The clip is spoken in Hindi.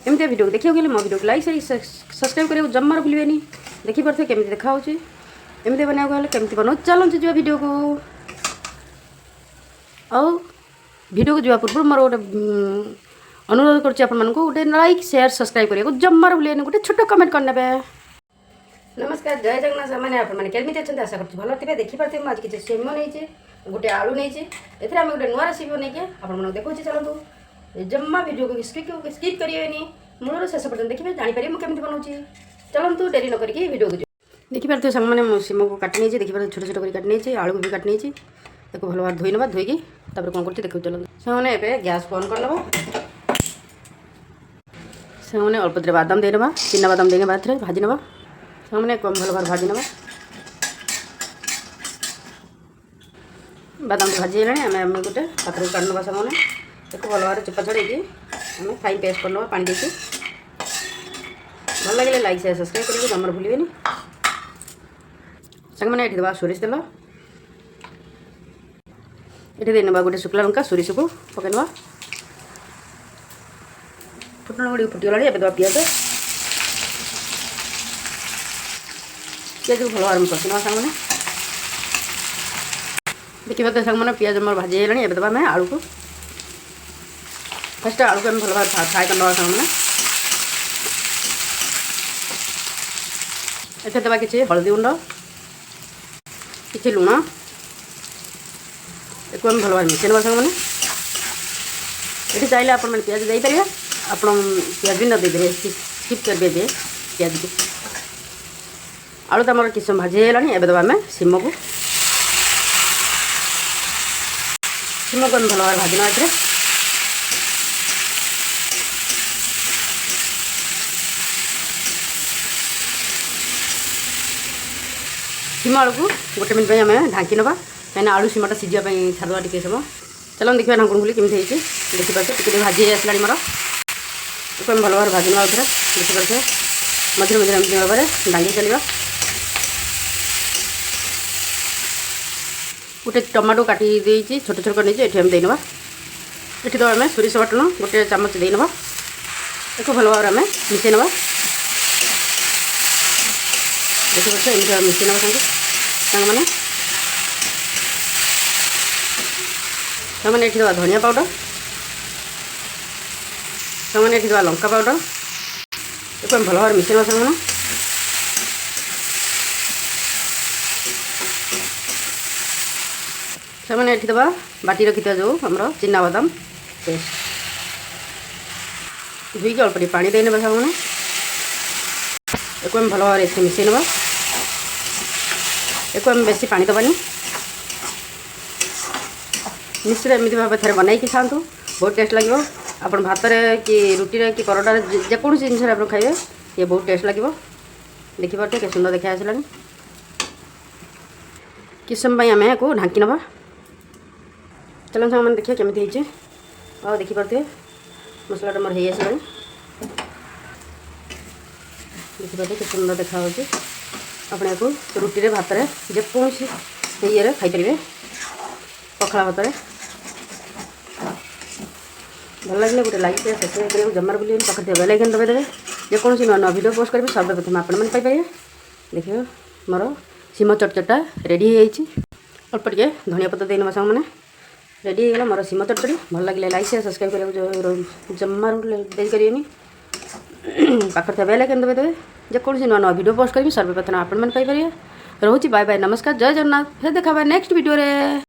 एमती वीडियो देखिए गले मो वीडियो लाइक सब्सक्राइब करेंगे जमार भूलें। देखी पारे केमी देखा एमती बनाया केमती बना चलते जो वीडियो को आउ वीडियो को जावा पूर्व मोर गोटे अनुरोध करूँ गोटे लाइक शेयर सब्सक्राइब करेंगे जमार भूलें गोटे छोट कमेंट करने। नमस्कार जय जगन्नाथ मैंने आपने केमी अच्छा आशा कर भल थे देखिपे आज किसी सेम नहीं गोटे आलू नहीं एम गोटे नुआ रेसिपी बन आप देखो चलतु जम्मा वीडियो को स्किप करेंगे मूल शेष पर्यटन देखिए जानीपर मुझे केमी बनाऊँगी चलतु डेरी न करके वीडियो को देखिपे सांग मैंने सीम को काटनी देखिए छोट छोट कर काटनी आलू भी काटनी भल भाव धोई ना धोईकी कौन कर देखो चलते सांगे एवं गैस बंद कर सांगे अल्प तेरे बादाम देना चिना बादाम देने बाद भाजी ना सांगे कम भल भाव भाजी ना बादाम भाजी आम गोटे पात्र काट ना सांगे एक भल भाव चोपा छड़े आम फाइन पेस्ट करना पानी देखिए भल लगे लाइक शेयर सब्सक्राइब करेंगे जमार भूलें। सांग मैंने ये दबा सोरिष तेल ये देना गोटे शुक्ला लंका सोरिष को पकईना फुटण गुड़ी फुटीगला दबा पिज पिज को भल भाव कषिना सांग मैंने देखिए सांग मैंने पिज मोर भाजी है दबा मैं आलू को फर्स्ट आलू को आम भल भाव फ्राए करना सांग मैंने ये दबा किसी हलदी गुंड कि लुण एक भल भाव मिसई ना सांग मैंने ये चाहिए आप पिज देपारे आप पिज भी न देदेवे स्किप कर दे पिज को आलू तो आम किस समय भाजी है दबा आम सीम को आम भल भाव भाजना ए सीम आलू को गोटे मिनट आम ढाँकी ना कहीं आलू सीमटा सीझापी छाड़ा टे समय चलो देखिए ढाकुण खुली केमी देखिए टी भाजी आसला मोर भल भाव भाजना थे देखिए मझे मझे एमती भाव में डांगी चलवा गोटे टमाटो काटी देती छोट छोट कर नहीं देना ये तो आम सोरिष बाटन गोटे चामच देना एक भल भाव आम मिसई ना देखिए एमती मिसई ना सांग मैंने ये दबा धनिया पाउडर सांगे ये दबा लंका पाउडर एक भल भाव मिसई ना सांग मैंने ये दबा बाटी रखी जो आमर चिना बादाम पेस्ट धोई अल्प पानी देने सांग मैंने एक भल भाव ये मिसई ना एक बेसी पानी दबानी निश्चित एमती भाव थे बनई खातु बहुत टेस्ट लगे आप भात कि रुटी कि परोटा जेको जिन आप खाइए ये बहुत टेस्ट लगे देखिए के सुंदर देखा आसला कि समय आम को ढाँकी ना चलो सांग मैंने देखिए केमी आ देखिपे मसलाटा मोर हो आसला देखिए के सुंदर देखा अपने को रुटी भात जेको ये खाईपर पखला भात भल लगे गोटे लाइक सब्सक्राइब करेंगे जमार भूलें पाखे बेल आइकन दबाई देवे जेको नुआ नुआ वीडियो पोस्ट करेंगे सर्वप्रथम आपने देखिए मोर सीम चटचटा रेडी हो अल्प टे धनिया पत्ता देना सांग मैंने रेडी होगा मोर सीम चटचटी भल लगे लाइक शेयर सब्सक्राइब करेंगे जमार देनी पाखे बेल आइकन दबाई देवे जेको नुआ नुआ वीडियो पोस्ट करेंगे सर्वप्रथम आपने रोचे बाय बाय नमस्कार जय जगन्नाथ फिर देखा नेक्स्ट वीडियो रे।